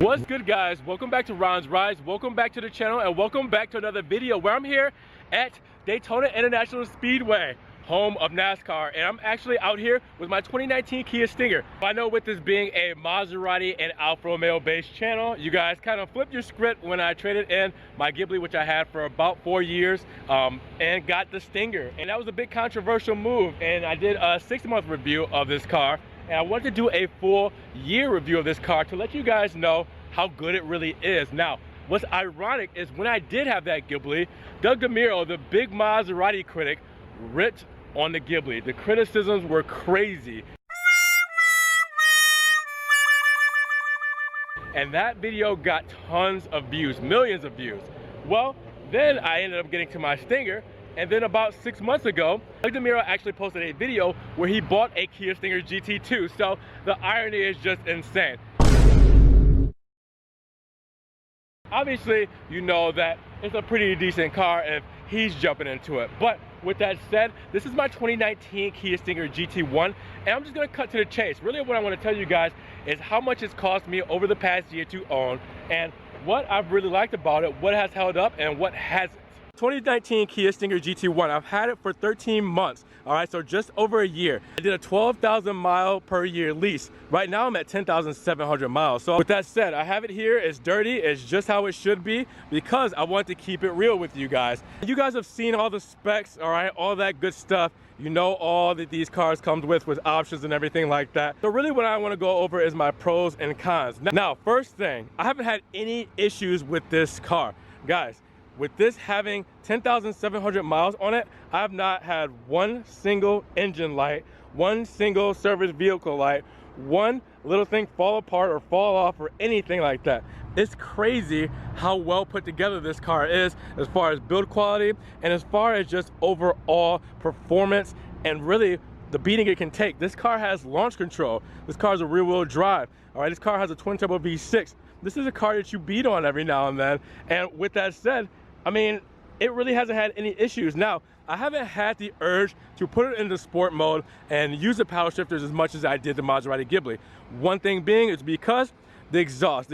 What's good, guys? Welcome back to Ron's Rides. Welcome back to the channel, and welcome back to another video where I'm here at Daytona International Speedway, home of NASCAR, and I'm actually out here with my 2019 Kia Stinger. I know with this being a Maserati and Alfa Romeo based channel, you guys kind of flipped your script when I traded in my Ghibli, which I had for about 4 years, and got the Stinger. And that was a big controversial move, and I did a 6-month review of this car. And I want to do a full year review of this car to let you guys know how good it really is. Now, what's ironic is when I did have that Ghibli, Doug DeMuro, the big Maserati critic, ripped on the Ghibli. The criticisms were crazy. And that video got tons of views, millions of views. Well, then I ended up getting to my Stinger. And then about 6 months ago, Doug DeMuro actually posted a video where he bought a KIA Stinger GT2. So the irony is just insane. Obviously, you know that it's a pretty decent car if he's jumping into it. But with that said, this is my 2019 KIA Stinger GT1, and I'm just gonna cut to the chase. Really what I wanna tell you guys is how much it's cost me over the past year to own, and what I've really liked about it, what has held up, and what hasn't. 2019 Kia Stinger GT1, I've had it for 13 months, all right, so just over a year. I did a 12,000 mile per year lease. Right now I'm at 10,700 miles. So with that said, I have it here, it's dirty, it's just how it should be because I want to keep it real with you guys. You guys have seen all the specs, all right, all that good stuff. You know all that these cars come with options and everything like that. So really what I want to go over is my pros and cons. Now, first thing, I haven't had any issues with this car. Guys, with this having 10,700 miles on it, I have not had one single engine light, one single service vehicle light, one little thing fall apart or fall off or anything like that. It's crazy how well put together this car is as far as build quality and as far as just overall performance and really the beating it can take. This car has launch control. This car is a rear wheel drive. All right, this car has a twin turbo V6. This is a car that you beat on every now and then. And with that said, I mean, it really hasn't had any issues. Now, I haven't had the urge to put it into sport mode and use the power shifters as much as I did the Maserati Ghibli. One thing being is because the exhaust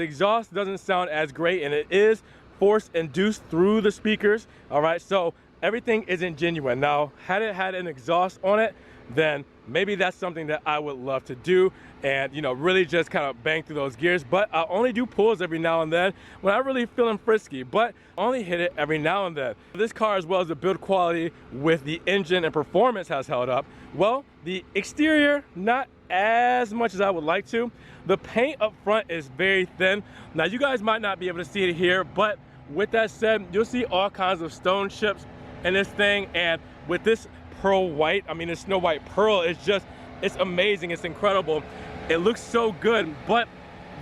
doesn't sound as great, and it is force induced through the speakers, all right? So everything isn't genuine. Now, had it had an exhaust on it, then maybe that's something that I would love to do and, you know, really just kind of bang through those gears. But I only do pulls every now and then when I'm really feeling frisky, but only hit it every now and then. This car, as well as the build quality with the engine and performance, has held up. Well, the exterior, not as much as I would like to. The paint up front is very thin. Now, you guys might not be able to see it here, but with that said, you'll see all kinds of stone chips in this thing, and with this pearl white, I mean, it's Snow White pearl, it's amazing, it's incredible. It looks so good, but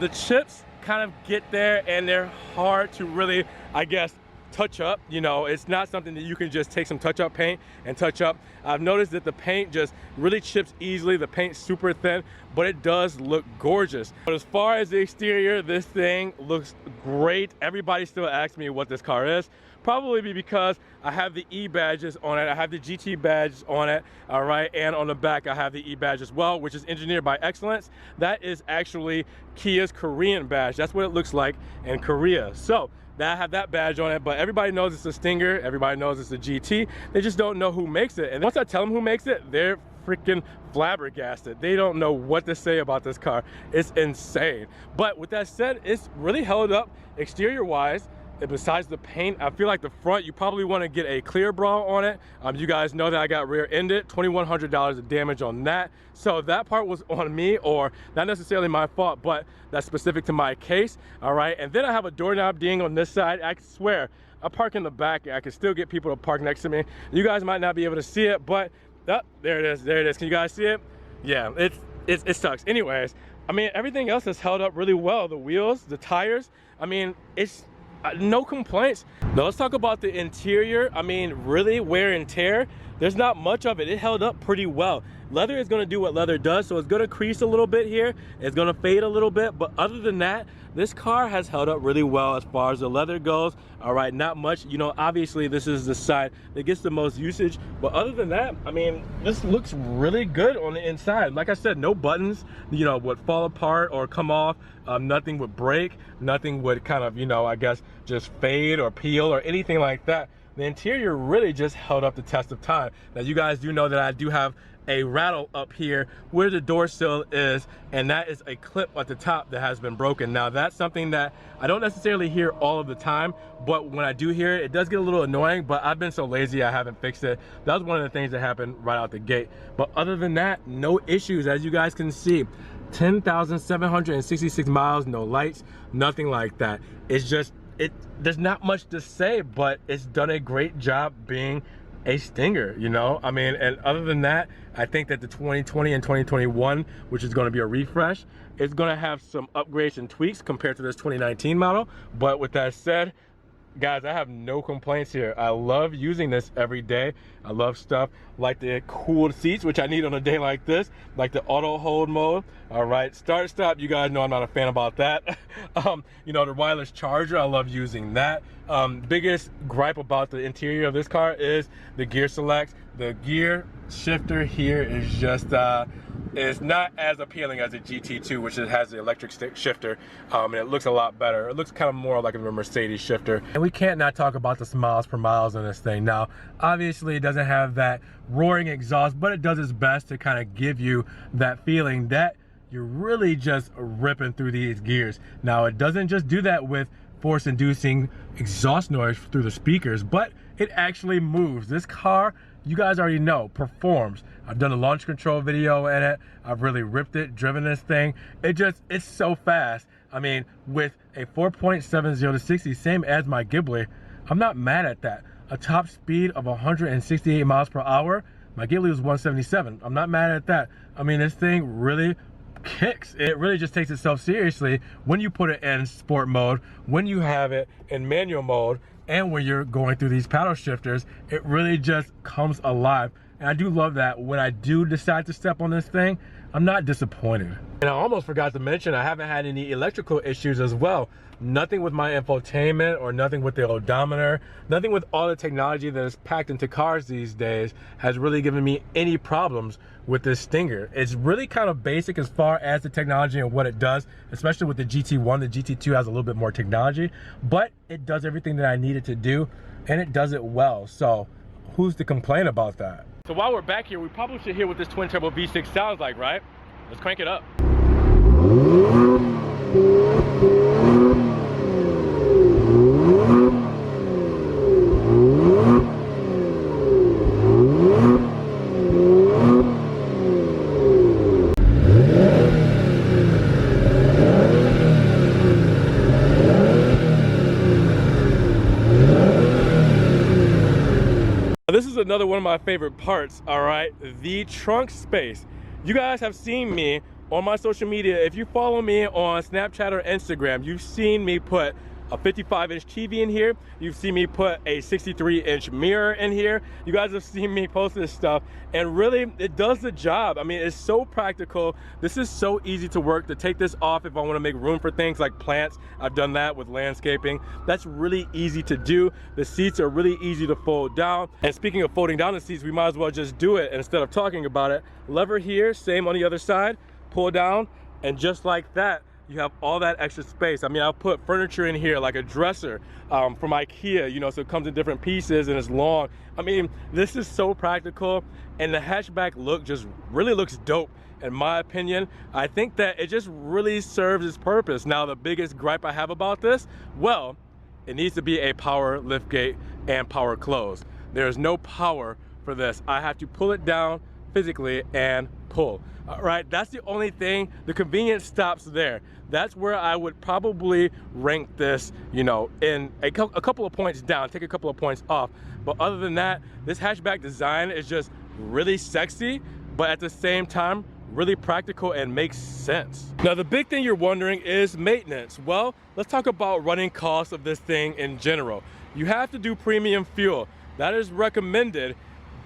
the chips kind of get there and they're hard to really, I guess, touch up. You know, it's not something that you can just take some touch-up paint and touch up. I've noticed that the paint just really chips easily. The paint's super thin, but it does look gorgeous. But as far as the exterior, this thing looks great. Everybody still asks me what this car is. Probably because I have the E badges on it, I have the GT badges on it, all right, and on the back I have the E badge as well, which is engineered by Excellence. That is actually Kia's Korean badge. That's what it looks like in Korea. So I have that badge on it, but everybody knows it's a Stinger, everybody knows it's a GT. They just don't know who makes it. And once I tell them who makes it, they're freaking flabbergasted. They don't know what to say about this car. It's insane. But with that said, it's really held up exterior wise. And besides the paint, I feel like the front, you probably want to get a clear bra on it. You guys know that I got rear-ended, $2,100 of damage on that. So that part was on me, or not necessarily my fault, but that's specific to my case, all right? And then I have a doorknob ding on this side. I swear, I park in the back, I can still get people to park next to me. You guys might not be able to see it, but there it is, there it is. Can you guys see it? Yeah, it sucks. Anyways, I mean, everything else has held up really well. The wheels, the tires, I mean, it's no complaints. Now let's talk about the interior. I mean, really wear and tear. there's not much of it. It held up pretty well. Leather is gonna do what leather does, so it's gonna crease a little bit here. It's gonna fade a little bit, but other than that, this car has held up really well as far as the leather goes. All right, not much. You know, obviously this is the side that gets the most usage, but other than that, I mean, this looks really good on the inside. Like I said, no buttons, you know, would fall apart or come off. Nothing would break. Nothing would kind of, you know, I guess, just fade or peel or anything like that. The interior really just held up the test of time. Now, you guys do know that I do have a rattle up here where the door sill is, and that is a clip at the top that has been broken. Now, that's something that I don't necessarily hear all of the time, but when I do hear it, it does get a little annoying, but I've been so lazy I haven't fixed it. That was one of the things that happened right out the gate. But other than that, no issues, as you guys can see. 10,766 miles, no lights, nothing like that. It's just, there's not much to say, but it's done a great job being a Stinger, you know? I mean, and other than that, I think that the 2020 and 2021, which is gonna be a refresh, is gonna have some upgrades and tweaks compared to this 2019 model. But with that said, guys, I have no complaints here. I love using this every day. I love stuff like the cooled seats, which I need on a day like this, like the auto hold mode. All right, start, stop, you guys know I'm not a fan about that. You know, the wireless charger, I love using that. Biggest gripe about the interior of this car is the gear select. The gear shifter here is just, it's not as appealing as a GT2, which has the electric stick shifter, and it looks a lot better. It looks kind of more like a Mercedes shifter. And we can't not talk about the miles per miles on this thing. Now, obviously it doesn't have that roaring exhaust, but it does its best to kind of give you that feeling that you're really just ripping through these gears. Now, it doesn't just do that with force-inducing exhaust noise through the speakers, but it actually moves. This car, you guys already know, performs. I've done a launch control video in it. I've really ripped it, driven this thing. It's so fast. I mean, with a 4.70 to 60, same as my Ghibli, I'm not mad at that. A top speed of 168 miles per hour. My Ghibli was 177. I'm not mad at that. I mean, this thing really kicks. It really just takes itself seriously when you put it in sport mode, when you have it in manual mode, and when you're going through these paddle shifters. It really just comes alive. And I do love that when I do decide to step on this thing, I'm not disappointed. And I almost forgot to mention, I haven't had any electrical issues as well. Nothing with my infotainment or nothing with the odometer, nothing with all the technology that is packed into cars these days has really given me any problems with this Stinger. It's really kind of basic as far as the technology and what it does, especially with the GT1. The GT2 has a little bit more technology, but it does everything that I need it to do, and it does it well. So who's to complain about that? So while we're back here, we probably should hear what this twin turbo V6 sounds like, right? Let's crank it up. This is another one of my favorite parts, all right? The trunk space. You guys have seen me on my social media. If you follow me on Snapchat or Instagram, you've seen me put a 55-inch TV in here. You've seen me put a 63-inch mirror in here. You guys have seen me post this stuff, and really, it does the job. I mean, it's so practical. This is so easy to work. To take this off if I want to make room for things like plants. I've done that with landscaping. That's really easy to do. The seats are really easy to fold down. And speaking of folding down the seats, we might as well just do it instead of talking about it. Lever here, same on the other side. Pull down, and just like that, you have all that extra space. I mean, I'll put furniture in here like a dresser from IKEA, you know, so it comes in different pieces and it's long. I mean, this is so practical, and the hatchback look just really looks dope in my opinion. I think that it just really serves its purpose. Now, the biggest gripe I have about this, well, it needs to be a power liftgate and power close. There's no power for this. I have to pull it down physically and pull. All right, that's the only thing. The convenience stops there. That's where I would probably rank this, you know, in a couple of points down, take a couple of points off. But other than that, this hatchback design is just really sexy, but at the same time, really practical and makes sense. Now, the big thing you're wondering is maintenance. Well, let's talk about running costs of this thing in general. You have to do premium fuel. That is recommended,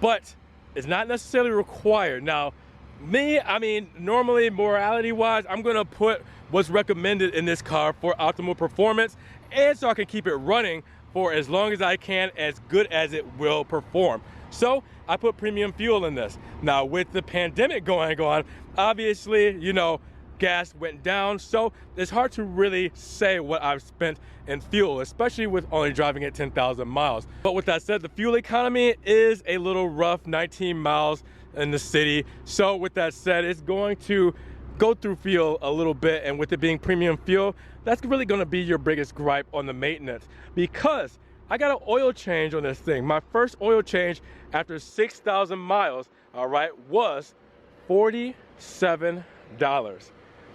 but it's not necessarily required. Now, me, I mean, normally morality-wise, I'm gonna put what's recommended in this car for optimal performance, and so I can keep it running for as long as I can, as good as it will perform. So I put premium fuel in this. Now with the pandemic going on, obviously, you know, gas went down, so it's hard to really say what I've spent in fuel, especially with only driving at 10,000 miles. But with that said, the fuel economy is a little rough, 19 miles in the city. So with that said, it's going to go through fuel a little bit, and with it being premium fuel, that's really gonna be your biggest gripe on the maintenance, because I got an oil change on this thing. My first oil change after 6,000 miles, all right, was $47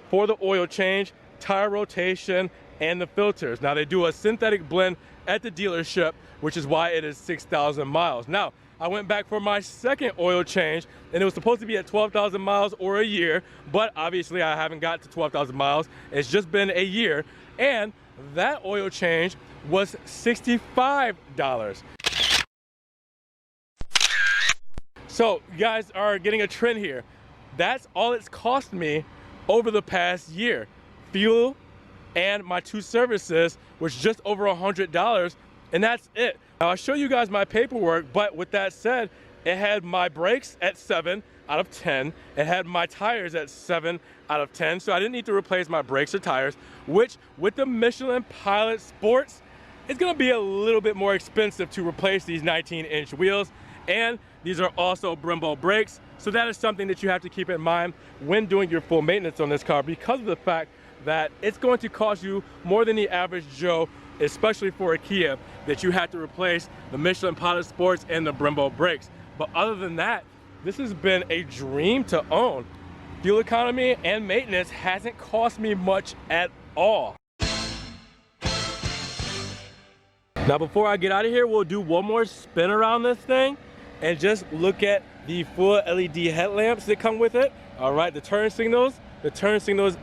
for the oil change, tire rotation, and the filters. Now they do a synthetic blend at the dealership, which is why it is 6,000 miles. Now, I went back for my second oil change, and it was supposed to be at 12,000 miles or a year, but obviously I haven't got to 12,000 miles. It's just been a year, and that oil change was $65. So you guys are getting a trend here. That's all it's cost me over the past year. Fuel and my two services was just over $100, and that's it. Now I'll show you guys my paperwork, but with that said, it had my brakes at 7 out of 10. It had my tires at 7 out of 10, so I didn't need to replace my brakes or tires, which with the Michelin Pilot Sports, it's gonna be a little bit more expensive to replace these 19-inch wheels, and these are also Brembo brakes, so that is something that you have to keep in mind when doing your full maintenance on this car, because of the fact that it's going to cost you more than the average Joe, especially for a Kia, that you have to replace the Michelin Pilot Sports and the Brembo brakes. But other than that, this has been a dream to own. Fuel economy and maintenance hasn't cost me much at all. Now before I get out of here, we'll do one more spin around this thing and just look at the full LED headlamps that come with it. All right, the turn signals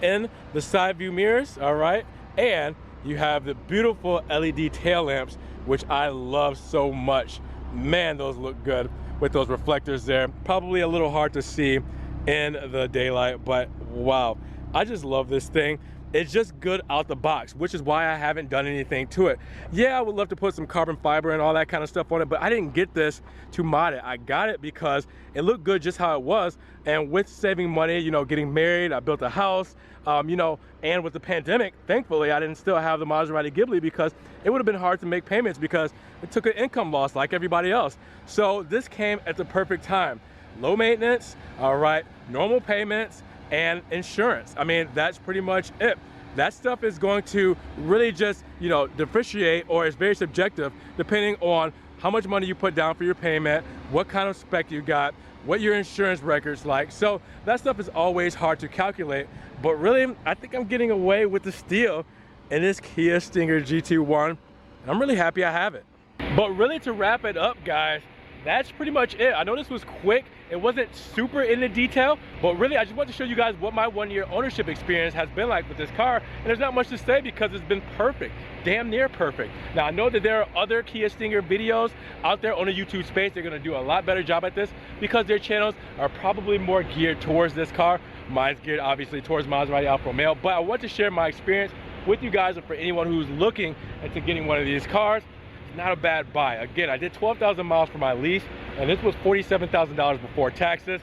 in the side view mirrors, all right? And you have the beautiful LED tail lamps, which I love so much. Man, those look good with those reflectors there. Probably a little hard to see in the daylight, but wow, I just love this thing. It's just good out the box, which is why I haven't done anything to it. Yeah, I would love to put some carbon fiber and all that kind of stuff on it, but I didn't get this to mod it. I got it because it looked good just how it was, and with saving money, you know, getting married, I built a house, you know, and with the pandemic, thankfully, I didn't still have the Maserati Ghibli, because it would have been hard to make payments because it took an income loss like everybody else. So this came at the perfect time. Low maintenance, all right, normal payments, and insurance. I mean, that's pretty much it. That stuff is going to really just, you know, depreciate, or it's very subjective depending on how much money you put down for your payment, what kind of spec you got, what your insurance record's like. So that stuff is always hard to calculate, but really, I think I'm getting away with the steal in this Kia Stinger GT1, and I'm really happy I have it. But really, to wrap it up, guys, that's pretty much it. I know this was quick. It wasn't super into detail, but really I just want to show you guys what my 1-year ownership experience has been like with this car. And there's not much to say because it's been perfect, damn near perfect. Now I know that there are other Kia Stinger videos out there on the YouTube space. They're gonna do a lot better job at this because their channels are probably more geared towards this car. Mine's geared obviously towards Maserati Alfa Romeo, but I want to share my experience with you guys, and for anyone who's looking into getting one of these cars, not a bad buy. Again, I did 12,000 miles for my lease, and this was $47,000 before taxes.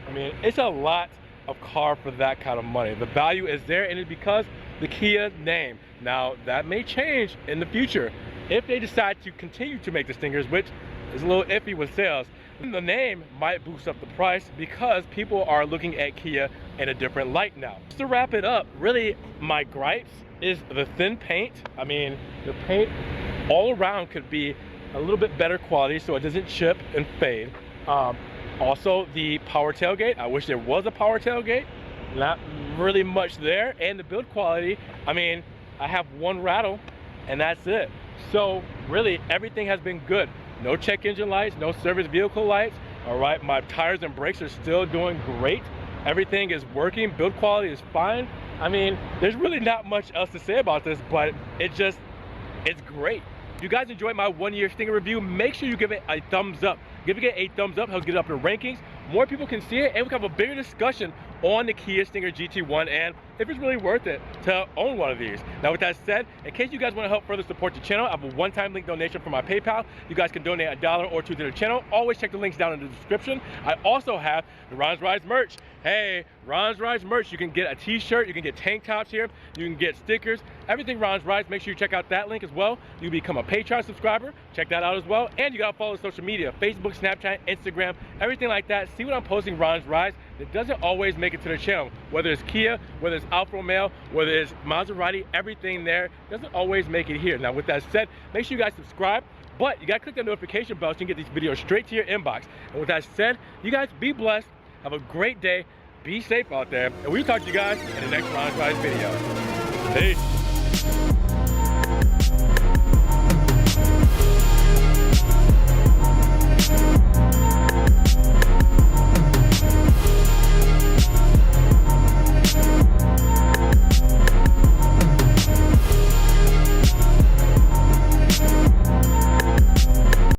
I mean, it's a lot of car for that kind of money. The value is there, and it's because the Kia name. Now, that may change in the future if they decide to continue to make the Stingers, which is a little iffy with sales. The name might boost up the price because people are looking at Kia in a different light now. Just to wrap it up, really, my gripes is the thin paint. I mean, the paint all around could be a little bit better quality so it doesn't chip and fade. Also, the power tailgate, I wish there was a power tailgate. Not really much there. And the build quality, I mean, I have one rattle and that's it. So really, everything has been good. No check engine lights, no service vehicle lights. All right, my tires and brakes are still doing great. Everything is working, build quality is fine. I mean, there's really not much else to say about this, but it's great. If you guys enjoyed my 1-year Stinger review, make sure you give it a thumbs up. Give it a thumbs up, helps get it up in the rankings. More people can see it, and we can have a bigger discussion on the Kia Stinger GT1 and if it's really worth it to own one of these. Now with that said, in case you guys want to help further support the channel, I have a one-time link donation for my PayPal. You guys can donate $1 or $2 to the channel. Always check the links down in the description. I also have the Ron's Rides merch. Hey, Ron's Rides merch. You can get a t-shirt, you can get tank tops here, you can get stickers, everything Ron's Rides. Make sure you check out that link as well. You can become a Patreon subscriber, check that out as well. And you gotta follow social media, Facebook, Snapchat, Instagram, everything like that. See what I'm posting Ron's Rides that doesn't always make it to the channel. Whether it's Kia, whether it's Alfa Romeo, whether it's Maserati, everything there doesn't always make it here. Now with that said, make sure you guys subscribe, but you gotta click that notification bell so you can get these videos straight to your inbox. And with that said, you guys be blessed, have a great day, be safe out there, and we'll talk to you guys in the next Ron's Rides video. Peace.